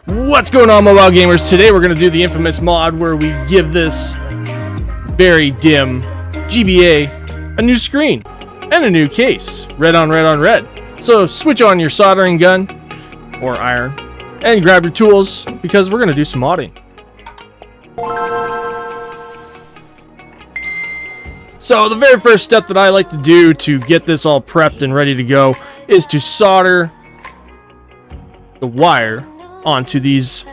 What's going on, mobile gamers? Today we're going to do the infamous mod where we give this very dim GBA a new screen and a new case. Red on red on red. So switch on your soldering gun or iron and grab your tools because we're going to do some modding. So the very first step that I like to do to get this all prepped and ready to go is to solder the wire onto these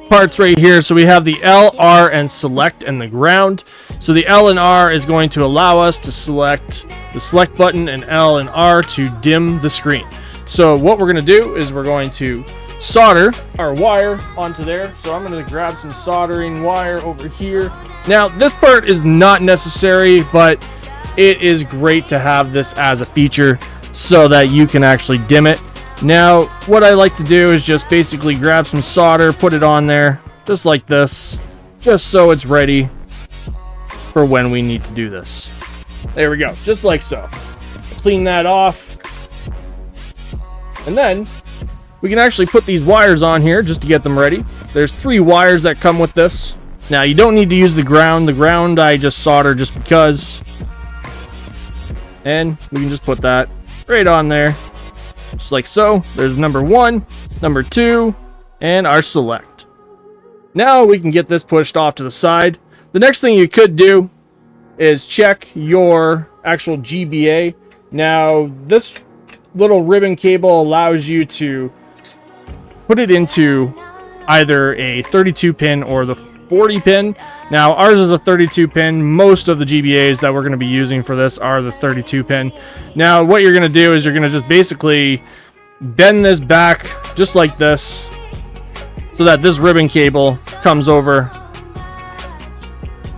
parts right here. So we have the L, R, and select and the ground. So the L and R is going to allow us to select the select button, and L and R to dim the screen. So what we're going to do is we're going to solder our wire onto there. So I'm going to grab some soldering wire over here. Now this part is not necessary, but it is great to have this as a feature so that you can actually dim it. Now, what I like to do is just basically grab some solder, put it on there, just like this, just so it's ready for when we need to do this. There we go, just like so. Clean that off. And then, we can actually put these wires on here just to get them ready. There's 3 wires that come with this. Now, you don't need to use the ground. The ground I just solder just because. And we can just put that right on there. Just like so. There's number 1, number 2, and our select. Now we can get this pushed off to the side. The next thing you could do is check your actual GBA. Now this little ribbon cable allows you to put it into either a 32 pin or the 40 pin. Now ours is a 32 pin. Most of the GBAs that we're going to be using for this are the 32 pin. Now what you're going to do is you're going to just basically bend this back just like this so that this ribbon cable comes over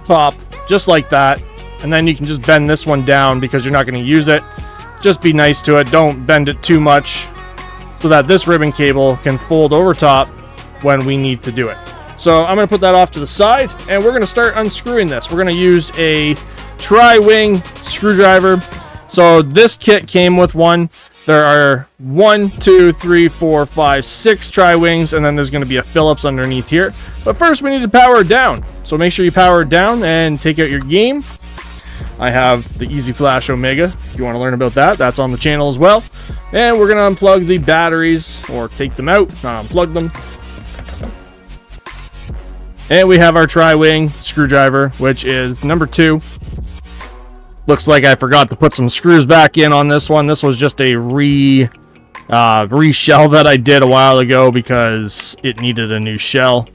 top just like that, and then you can just bend this one down because you're not going to use it. Just be nice to it, don't bend it too much so that this ribbon cable can fold over top when we need to do it. So I'm going to put that off to the side, and we're going to start unscrewing this. We're going to use a tri-wing screwdriver. So this kit came with one. There are 1, 2, 3, 4, 5, 6 tri-wings, and then there's going to be a Phillips underneath here. But first we need to power it down. So make sure you power it down and take out your game. I have the Easy Flash Omega. If you want to learn about that, that's on the channel as well. And we're going to unplug the batteries, or take them out, not unplug them. And we have our tri-wing screwdriver, which is number 2. Looks like I forgot to put some screws back in on this one. This was just a reshell that I did a while ago because it needed a new shell.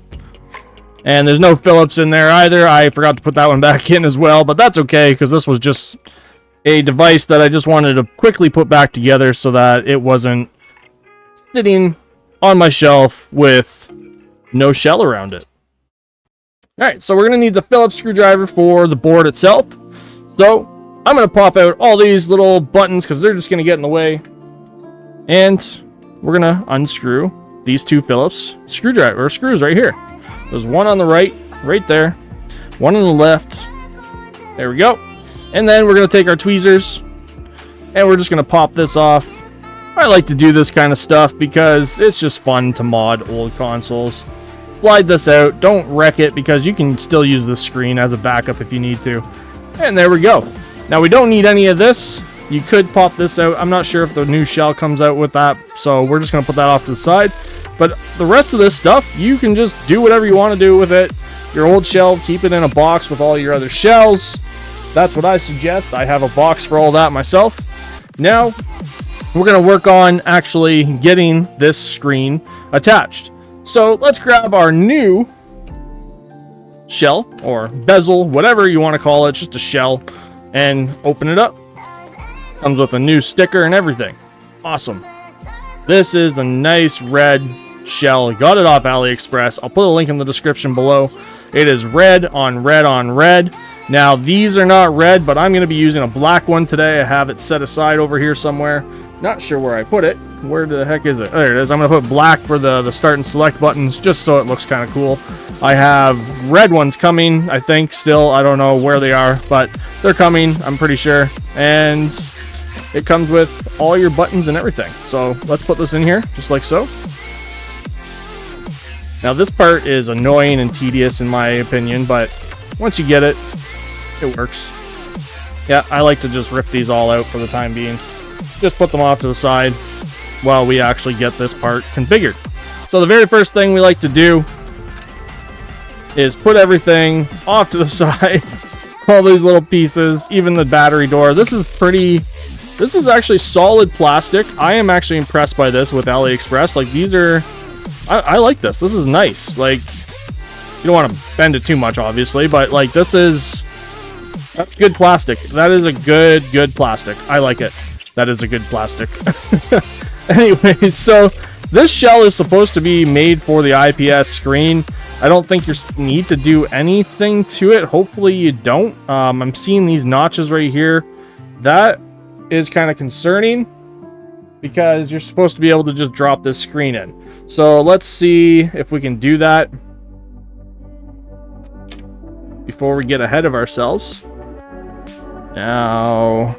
And there's no Phillips in there either. I forgot to put that one back in as well, but that's okay because this was just a device that I just wanted to quickly put back together so that it wasn't sitting on my shelf with no shell around it. Alright, so we're going to need the Phillips screwdriver for the board itself. So, I'm going to pop out all these little buttons because they're just going to get in the way. And we're going to unscrew these 2 Phillips screws right here. There's one on the right there. One on the left. There we go. And then we're going to take our tweezers and we're just going to pop this off. I like to do this kind of stuff because it's just fun to mod old consoles. Slide this out. Don't wreck it because you can still use the screen as a backup if you need to. And there we go. Now we don't need any of this. You could pop this out. I'm not sure if the new shell comes out with that, so we're just going to put that off to the side. But the rest of this stuff, you can just do whatever you want to do with it. Your old shell, keep it in a box with all your other shells. That's what I suggest. I have a box for all that myself. Now, we're going to work on actually getting this screen attached. So let's grab our new shell or bezel, whatever you want to call it, just a shell, and open it up. Comes with a new sticker and everything. Awesome. This is a nice red shell. Got it off AliExpress. I'll put a link in the description below. It is red on red on red. Now these are not red, but I'm going to be using a black one today. I have it set aside over here somewhere. Not sure where I put it. Where the heck is it? There it is. I'm going to put black for the start and select buttons just so it looks kind of cool. I have red ones coming, I think, still. I don't know where they are, but they're coming, I'm pretty sure. And it comes with all your buttons and everything. So let's put this in here, just like so. Now this part is annoying and tedious in my opinion, but once you get it, it works. Yeah, I like to just rip these all out for the time being. Just put them off to the side while we actually get this part configured. So the very first thing we like to do is put everything off to the side. All these little pieces, even the battery door. This is actually solid plastic. I am actually impressed by this with AliExpress. Like, these are, I like this. This is nice. Like, you don't want to bend it too much, obviously, but like, that's good plastic. That is a good plastic. I like it. That is a good plastic. Anyways, so this shell is supposed to be made for the IPS screen. I don't think you need to do anything to it. Hopefully you don't. I'm seeing these notches right here. That is kind of concerning because you're supposed to be able to just drop this screen in. So let's see if we can do that before we get ahead of ourselves. Now,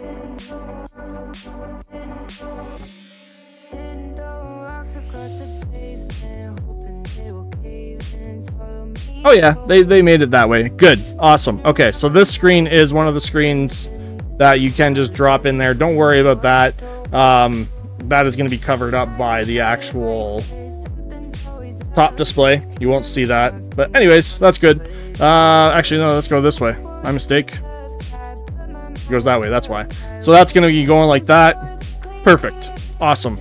oh yeah, they made it that way. Good. Awesome. Okay, so this screen is one of the screens that you can just drop in there. Don't worry about that. That is going to be covered up by the actual top display. You won't see that. But anyways, that's good. Actually, no, let's go this way. My mistake. It goes that way, that's why. So that's going to be going like that. Perfect. Awesome.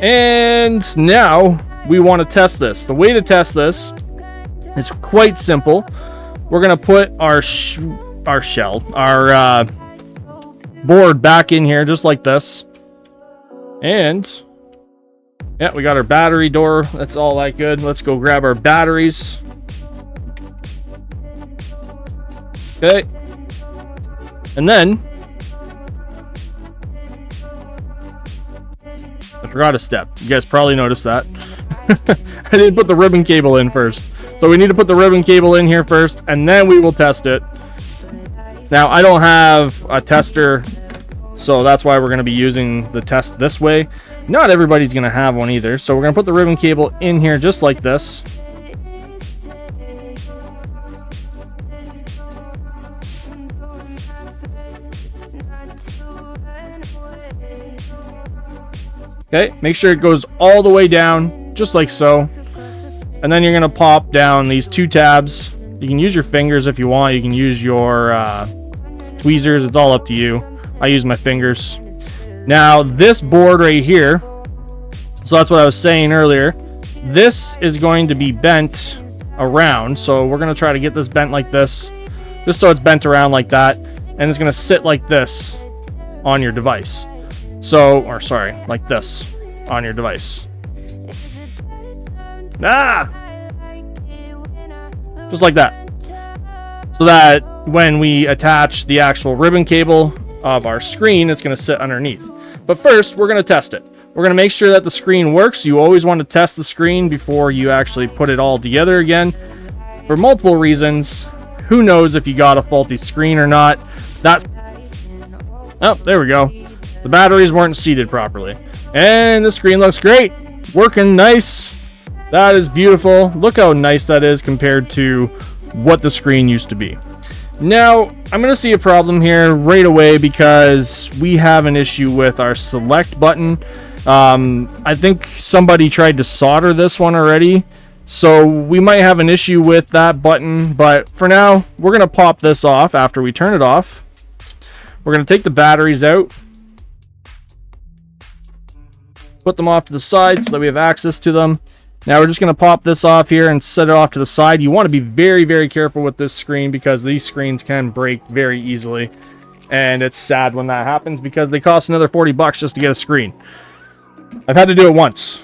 And now we want to test this. The way to test this is quite simple. We're gonna put our board back in here just like this, and yeah, we got our battery door. That's all that good. Let's go grab our batteries. Okay, and then I forgot a step. You guys probably noticed that. I didn't put the ribbon cable in first. So we need to put the ribbon cable in here first, and then we will test it. Now, I don't have a tester, so that's why we're going to be using the test this way. Not everybody's going to have one either, so we're going to put the ribbon cable in here just like this. Okay, make sure it goes all the way down, just like so. And then you're going to pop down these two tabs. You can use your fingers if you want. You can use your tweezers. It's all up to you. I use my fingers. Now, this board right here, so that's what I was saying earlier. This is going to be bent around. So we're going to try to get this bent like this, just so it's bent around like that. And it's going to sit like this on your device. So, or sorry, like this on your device. Just like that. So that when we attach the actual ribbon cable of our screen, it's going to sit underneath. But first, we're going to test it. We're going to make sure that the screen works. You always want to test the screen before you actually put it all together again. For multiple reasons. Who knows if you got a faulty screen or not. Oh, there we go. The batteries weren't seated properly. And the screen looks great. Working nice. That is beautiful. Look how nice that is compared to what the screen used to be. Now, I'm going to see a problem here right away because we have an issue with our select button. I think somebody tried to solder this one already, so we might have an issue with that button. But for now, we're going to pop this off after we turn it off. We're going to take the batteries out, put them off to the side so that we have access to them. Now we're just going to pop this off here and set it off to the side. You want to be very, very careful with this screen because these screens can break very easily. And it's sad when that happens because they cost another 40 bucks just to get a screen. I've had to do it once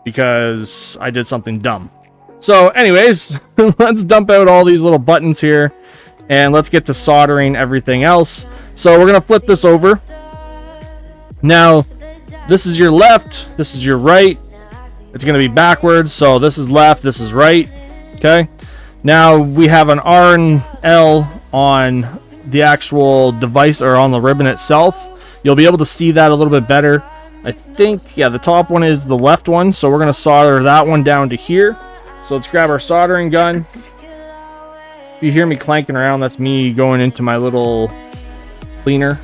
because I did something dumb. So anyways, let's dump out all these little buttons here and let's get to soldering everything else. So we're going to flip this over. Now, this is your left, this is your right. It's going to be backwards, so this is left, this is right. Okay. Now we have an R and L on the actual device or on the ribbon itself. You'll be able to see that a little bit better. I think, yeah, the top one is the left one, so we're going to solder that one down to here. So let's grab our soldering gun. If you hear me clanking around, that's me going into my little cleaner.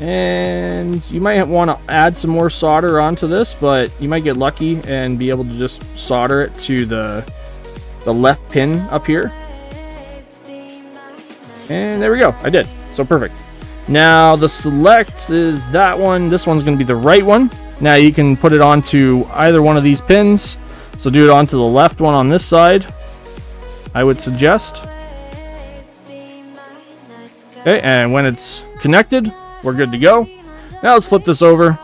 And you might want to add some more solder onto this, but you might get lucky and be able to just solder it to the left pin up here. And there we go. I did. So perfect. Now the select is that one. This one's going to be the right one. Now you can put it onto either one of these pins. So do it onto the left one on this side, I would suggest. Okay, and when it's connected, we're good to go. Now let's flip this over.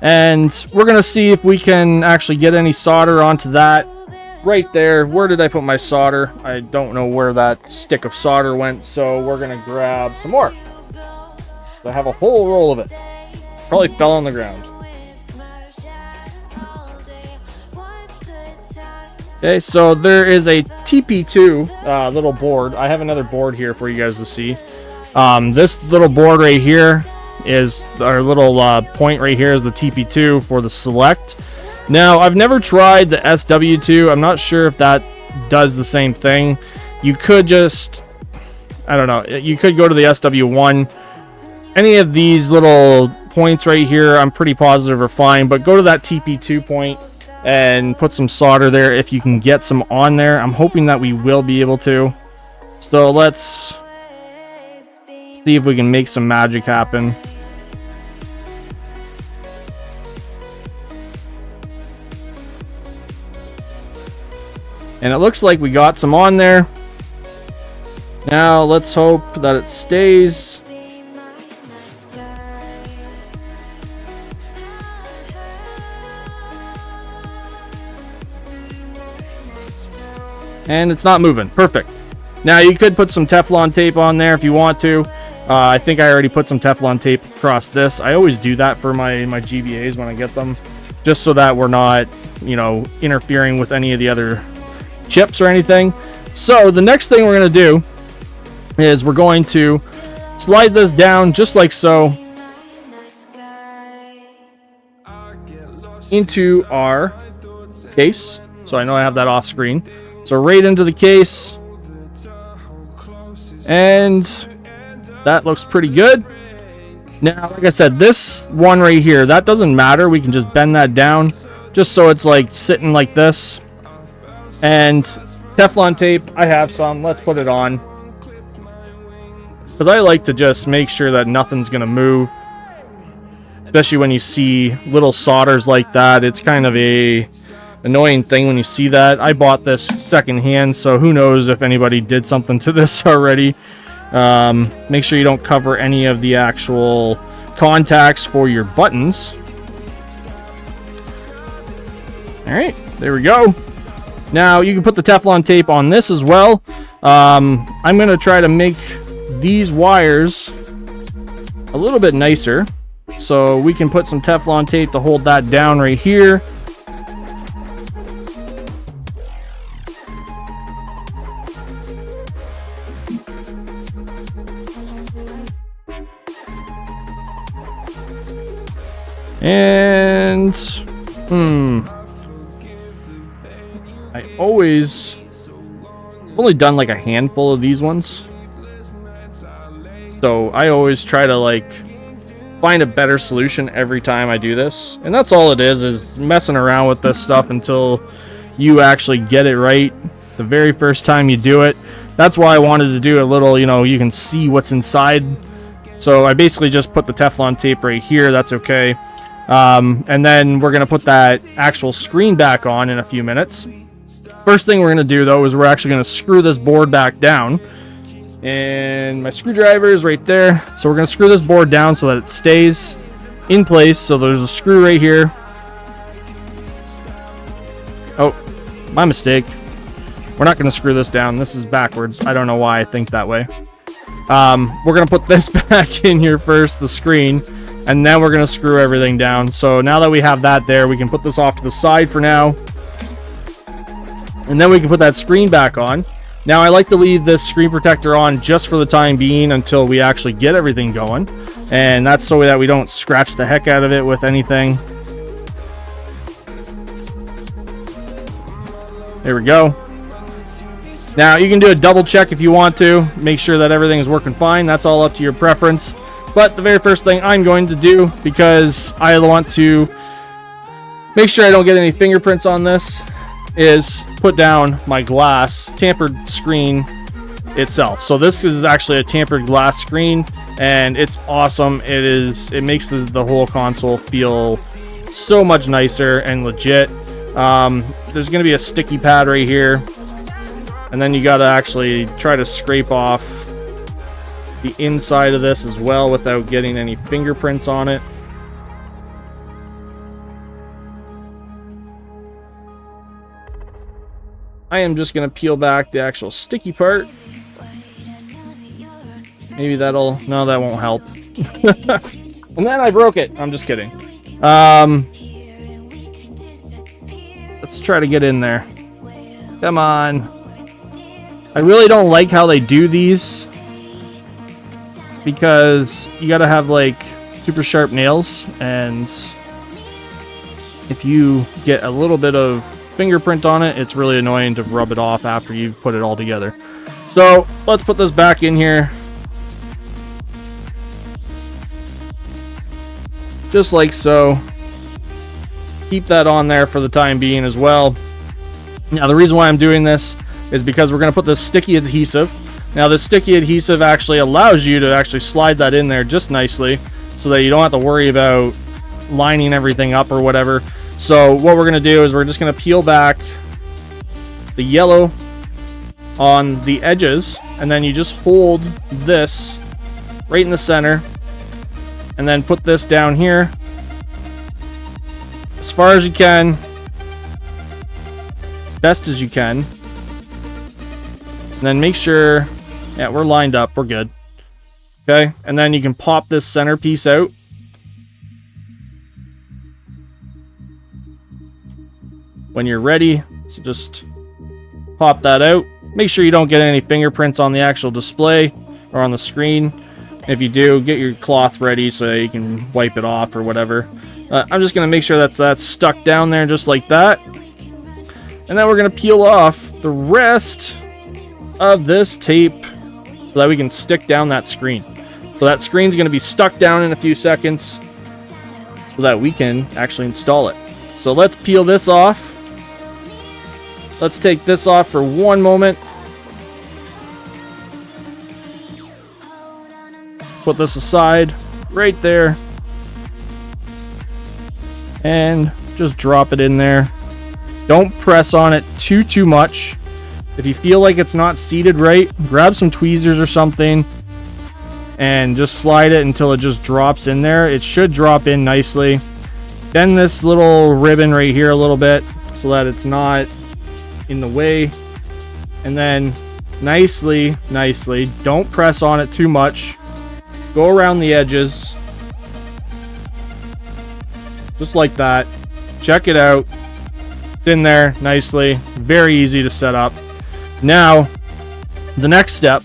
And we're going to see if we can actually get any solder onto that right there. Where did I put my solder? I don't know where that stick of solder went, so we're going to grab some more. So I have a whole roll of it. Probably fell on the ground. Okay, so there is a TP2 little board. I have another board here for you guys to see. This little board right here is our little point right here is the TP2 for the select. Now, I've never tried the SW2. I'm not sure if that does the same thing. You could just, I don't know, you could go to the SW1. Any of these little points right here, I'm pretty positive are fine, but go to that TP2 point and put some solder there if you can get some on there. I'm hoping that we will be able to. So let's see if we can make some magic happen. And it looks like we got some on there. Now let's hope that it stays. And it's not moving. Perfect. Now you could put some Teflon tape on there if you want to. I think I already put some Teflon tape across this. I always do that for my GBAs when I get them, just so that we're not, you know, interfering with any of the other chips or anything. So the next thing we're going to do is we're going to slide this down just like so into our case. So I know I have that off screen. So right into the case. And that looks pretty good. Now, like I said, this one right here, that doesn't matter. We can just bend that down just so it's like sitting like this. And Teflon tape, I have some. Let's put it on. Because I like to just make sure that nothing's going to move. Especially when you see little solders like that. It's kind of a annoying thing when you see that. I bought this secondhand, so who knows if anybody did something to this already. Make sure you don't cover any of the actual contacts for your buttons. Alright, there we go. Now you can put the Teflon tape on this as well. I'm going to try to make these wires a little bit nicer. So we can put some Teflon tape to hold that down right here. And I always I've only done like a handful of these ones, so I always try to like find a better solution every time I do this, and that's all it is messing around with this stuff until you actually get it right the very first time you do it. That's why I wanted to do a little, you know, you can see what's inside. So I basically just put the Teflon tape right here. That's okay. And then we're going to put that actual screen back on in a few minutes. First thing we're going to do, though, is we're actually going to screw this board back down. And my screwdriver is right there. So we're going to screw this board down so that it stays in place. So there's a screw right here. Oh, my mistake. We're not going to screw this down. This is backwards. I don't know why I think that way. We're going to put this back in here first, the screen. And then we're going to screw everything down. So now that we have that there, we can put this off to the side for now. And then we can put that screen back on. Now I like to leave this screen protector on just for the time being until we actually get everything going. And that's so that we don't scratch the heck out of it with anything. There we go. Now, you can do a double check if you want to. Make sure that everything is working fine. That's all up to your preference. But the very first thing I'm going to do, because I want to make sure I don't get any fingerprints on this, is put down my glass tampered screen itself. So this is actually a tampered glass screen, and it's awesome. It makes the whole console feel so much nicer and legit. There's going to be a sticky pad right here, and then you got to actually try to scrape off the inside of this as well without getting any fingerprints on it. I am just going to peel back the actual sticky part. Maybe that'll... No, that won't help. And then I broke it. I'm just kidding. Let's try to get in there. Come on. I really don't like how they do these, because you gotta have like super sharp nails, and if you get a little bit of fingerprint on it, it's really annoying to rub it off after you put it all together. So let's put this back in here. Just like so. Keep that on there for the time being as well. Now, the reason why I'm doing this is because we're going to put this sticky adhesive. Now, this sticky adhesive actually allows you to actually slide that in there just nicely, so that you don't have to worry about lining everything up or whatever. So what we're going to do is we're just going to peel back the yellow on the edges, and then you just hold this right in the center, and then put this down here as far as you can, as best as you can, and then make sure, yeah, we're lined up, we're good. Okay, and then you can pop this center piece out. When you're ready, so just pop that out. Make sure you don't get any fingerprints on the actual display or on the screen. If you do, get your cloth ready so you can wipe it off or whatever. I'm just going to make sure that's stuck down there just like that. And then we're going to peel off the rest of this tape so that we can stick down that screen. So that screen's going to be stuck down in a few seconds so that we can actually install it. So let's peel this off. Let's take this off for one moment. Put this aside right there. And just drop it in there. Don't press on it too much. If you feel like it's not seated right, grab some tweezers or something and just slide it until it just drops in there. It should drop in nicely. Bend this little ribbon right here a little bit so that it's not in the way. And then nicely, don't press on it too much. Go around the edges. Just like that. Check it out. It's in there nicely. Very easy to set up. Now, the next step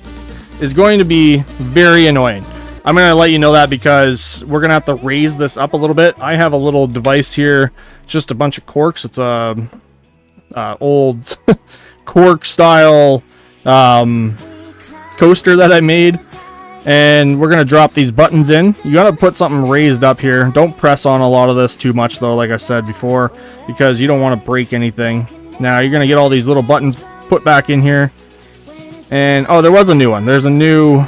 is going to be very annoying. I'm going to let you know that because we're going to have to raise this up a little bit. I have a little device here. It's just a bunch of corks. It's a old cork style coaster that I made. And we're going to drop these buttons in. You got to put something raised up here. Don't press on a lot of this too much, though, like I said before, because you don't want to break anything. Now, you're going to get all these little buttons put back in here. And, oh, there was a new one. There's a new...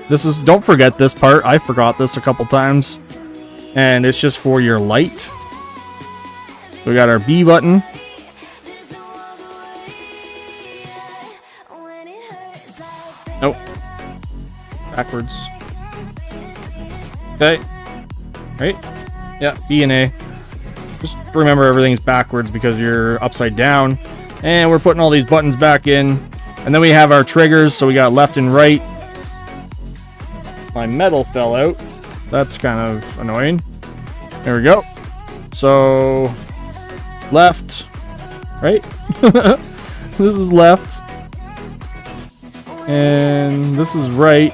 This is... Don't forget this part. I forgot this a couple times. And it's just for your light. We got our B button. Nope. Backwards. Okay. Right? Yeah, B and A. Just remember everything's backwards because you're upside down. And we're putting all these buttons back in. And then we have our triggers, so we got left and right. My metal fell out. That's kind of annoying. There we go. So, left, right? This is left. And this is right.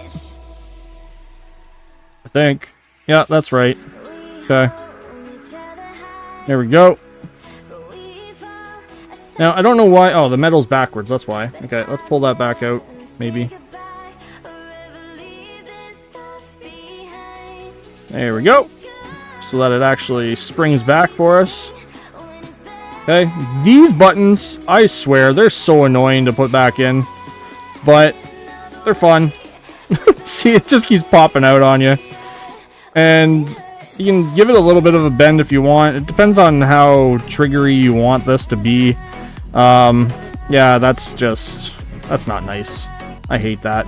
I think. Yeah, that's right. Okay. There we go. Now, I don't know why. Oh, the metal's backwards. That's why. Okay, let's pull that back out, maybe. There we go. So that it actually springs back for us. Okay, these buttons, I swear, they're so annoying to put back in. But they're fun. See, it just keeps popping out on you. And you can give it a little bit of a bend if you want. It depends on how triggery you want this to be. Yeah, that's not nice. I hate that.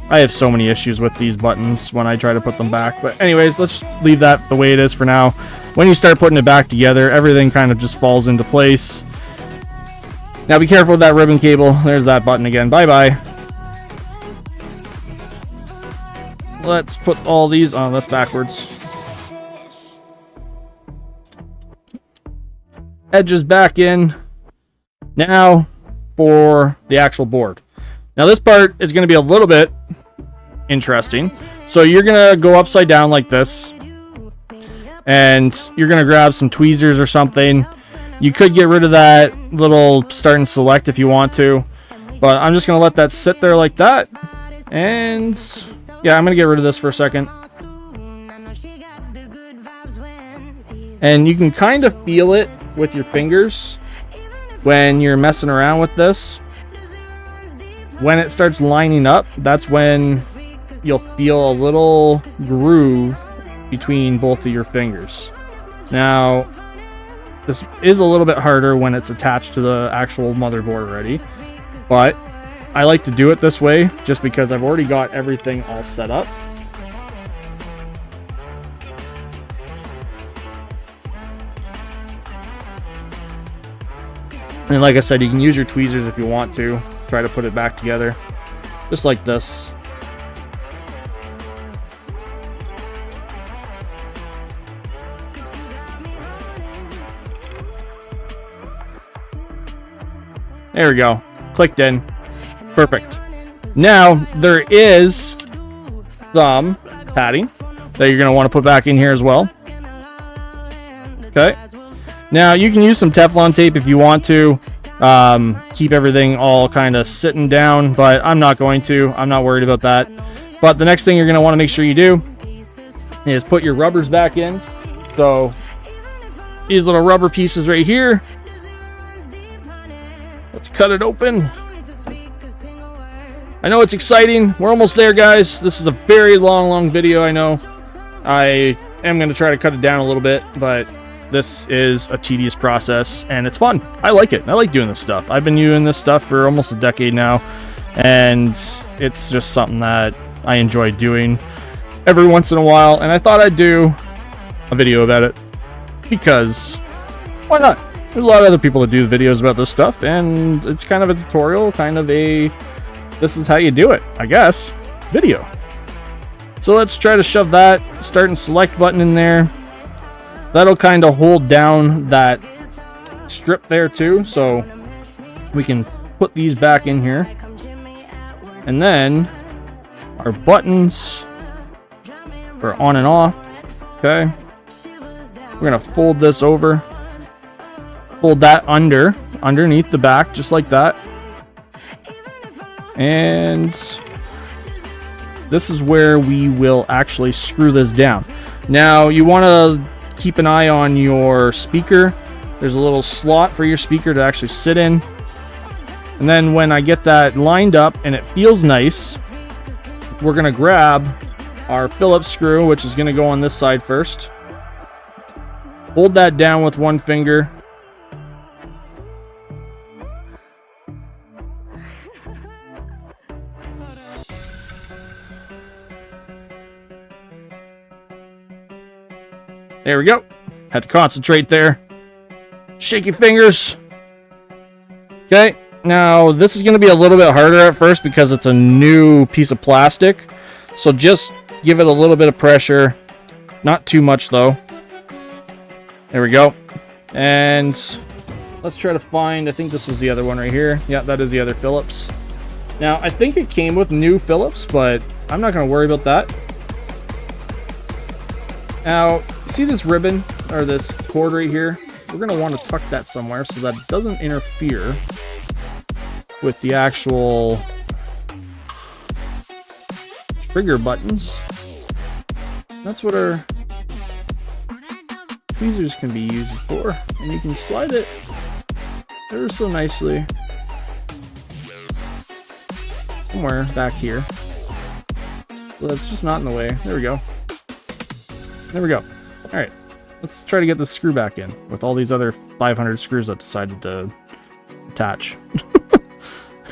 I have so many issues with these buttons when I try to put them back. But anyways, let's just leave that the way it is for now. When you start putting it back together, everything kind of just falls into place. Now be careful with that ribbon cable. There's that button again. Bye-bye. Let's put all these on. That's backwards. Edges back in. Now for the actual board. Now this part is going to be a little bit interesting. So you're going to go upside down like this. And you're going to grab some tweezers or something. You could get rid of that little start and select if you want to. But I'm just going to let that sit there like that. And yeah, I'm going to get rid of this for a second. And you can kind of feel it with your fingers when you're messing around with this. When it starts lining up, that's when you'll feel a little groove between both of your fingers. Now, this is a little bit harder when it's attached to the actual motherboard already, but I like to do it this way just because I've already got everything all set up. And like I said, you can use your tweezers if you want to. Try to put it back together. Just like this. There we go. Clicked in. Perfect. Now, there is some padding that you're going to want to put back in here as well. Okay. Now, you can use some Teflon tape if you want to. Keep everything all kind of sitting down, but I'm not going to. I'm not worried about that. But the next thing you're going to want to make sure you do is put your rubbers back in. So, these little rubber pieces right here. Let's cut it open. I know it's exciting. We're almost there, guys. This is a very long video, I know. I am going to try to cut it down a little bit, but this is a tedious process, and it's fun. I like it. I like doing this stuff. I've been doing this stuff for almost a decade now, and it's just something that I enjoy doing every once in a while, and I thought I'd do a video about it, because why not? There's a lot of other people that do videos about this stuff, and it's kind of a tutorial, kind of a this is how you do it, I guess, video. So let's try to shove that start and select button in there. That'll kind of hold down that strip there too, so we can put these back in here. And then our buttons are on and off. Okay. We're gonna fold this over. Fold that underneath the back, just like that. And this is where we will actually screw this down. Now, you want to keep an eye on your speaker. There's a little slot for your speaker to actually sit in. And then when I get that lined up and it feels nice, we're going to grab our Phillips screw, which is going to go on this side first. Hold that down with one finger. There we go. Had to concentrate there. Shake your fingers. Okay. Now, this is going to be a little bit harder at first because it's a new piece of plastic. So just give it a little bit of pressure. Not too much, though. There we go. And let's try to find, I think this was the other one right here. Yeah, that is the other Phillips. Now, I think it came with new Phillips, but I'm not going to worry about that. Now, see this ribbon, or this cord right here? we're going to want to tuck that somewhere so that it doesn't interfere with the actual trigger buttons. That's what our tweezers can be used for, and you can slide it ever so nicely somewhere back here. So that's just not in the way. There we go. There we go. Alright, let's try to get this screw back in with all these other 500 screws that decided to attach.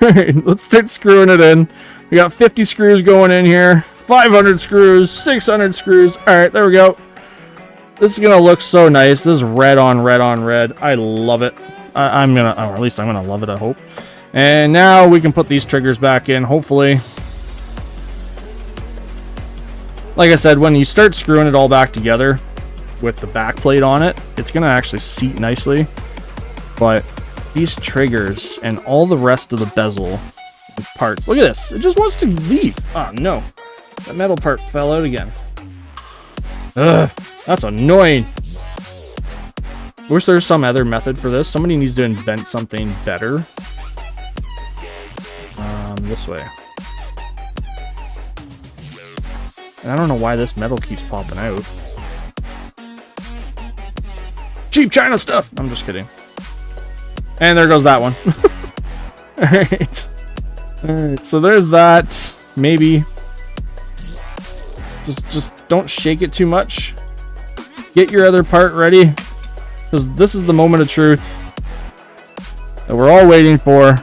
Alright, let's start screwing it in. We got 50 screws going in here, 500 screws, 600 screws. Alright, there we go. This is gonna look so nice. This is red on red on red. I love it. I'm gonna, or at least I'm gonna love it, I hope. And now we can put these triggers back in, hopefully. Like I said, when you start screwing it all back together with the back plate on it, it's gonna actually seat nicely. But these triggers and all the rest of the bezel parts, look at this. It just wants to leave. Oh no, that metal part fell out again. Ugh, that's annoying. I wish there was some other method for this. Somebody needs to invent something better. This way. And I don't know why this metal keeps popping out. Cheap China stuff! I'm just kidding. And there goes that one. Alright. Alright, so there's that. Maybe. Just don't shake it too much. Get your other part ready. Because this is the moment of truth that we're all waiting for.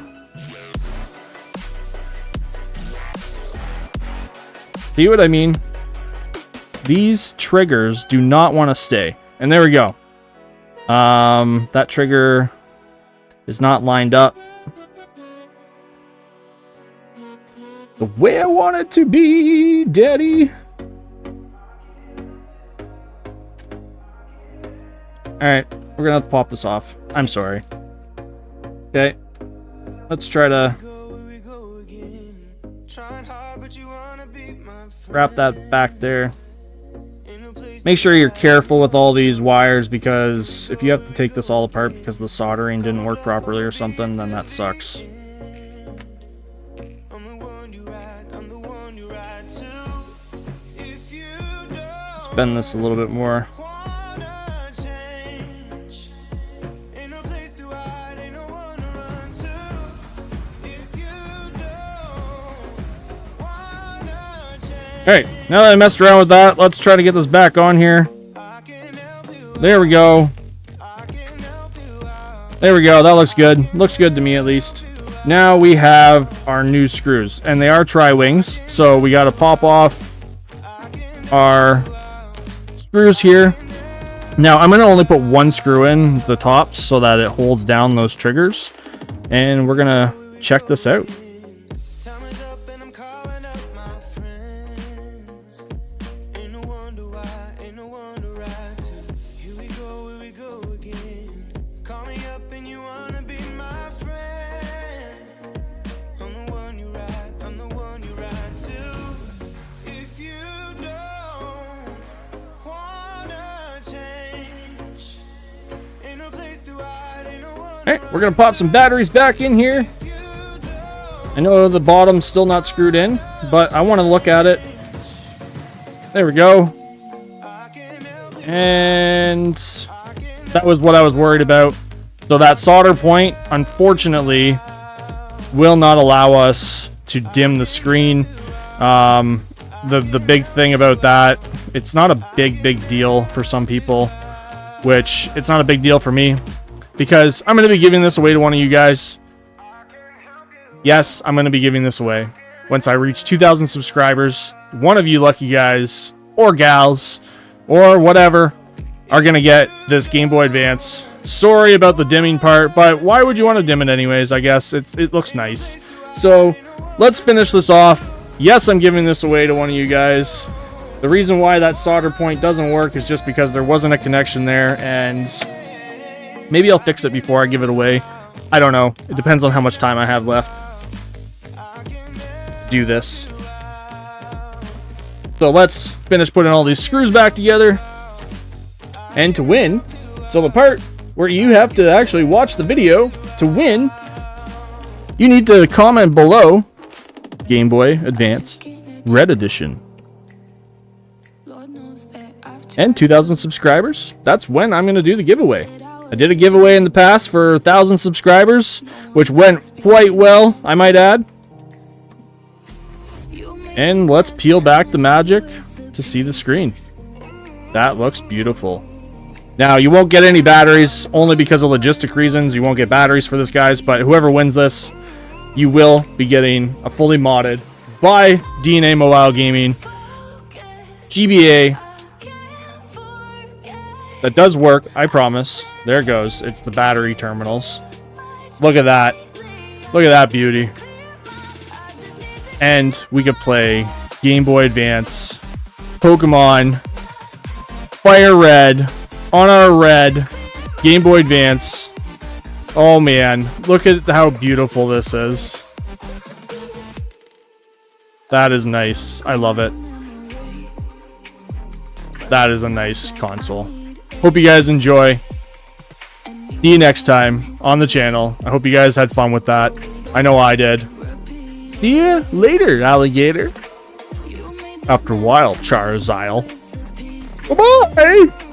See what I mean? These triggers do not want to stay. And there we go. That trigger is not lined up the way I want it to be, Daddy. Alright, we're gonna have to pop this off. I'm sorry. Okay. Let's try to wrap that back there. Make sure you're careful with all these wires, because if you have to take this all apart because the soldering didn't work properly or something, then that sucks. Let's bend this a little bit more. Alright, now that I messed around with that, let's try to get this back on here. There we go. There we go, that looks good. Looks good to me, at least. Now we have our new screws, and they are tri-wings, so we gotta pop off our screws here. Now, I'm gonna only put one screw in the tops so that it holds down those triggers, and we're gonna check this out. Alright, we're gonna pop some batteries back in here. I know the bottom's still not screwed in, but I want to look at it. There we go. And that was what I was worried about. So that solder point, unfortunately, will not allow us to dim the screen. The big thing about that, it's not a big deal for some people, which it's not a big deal for me, because I'm going to be giving this away to one of you guys. Yes, I'm going to be giving this away. Once I reach 2,000 subscribers, one of you lucky guys, or gals, or whatever, are going to get this Game Boy Advance. Sorry about the dimming part, but why would you want to dim it anyways? I guess it looks nice. So, let's finish this off. Yes, I'm giving this away to one of you guys. The reason why that solder point doesn't work is just because there wasn't a connection there, and maybe I'll fix it before I give it away. I don't know. It depends on how much time I have left to do this. So let's finish putting all these screws back together. And to win, so the part where you have to actually watch the video to win. You need to comment below Game Boy Advance Red Edition. And 2,000 subscribers. That's when I'm going to do the giveaway. I did a giveaway in the past for 1,000 subscribers, which went quite well, I might add. And let's peel back the magic to see the screen. That looks beautiful. Now, you won't get any batteries, only because of logistic reasons. You won't get batteries for this, guys, but whoever wins this, you will be getting a fully modded by DNA Mobile Gaming GBA. That does work, I promise. There it goes. It's the battery terminals. Look at that. Look at that beauty. And we could play Game Boy Advance, Pokemon, Fire Red, on our red Game Boy Advance. Oh man, look at how beautiful this is. That is nice. I love it. That is a nice console. Hope you guys enjoy. See you next time on the channel. I hope you guys had fun with that. I know I did. See ya later, alligator. After a while, Charizyle. Bye-bye!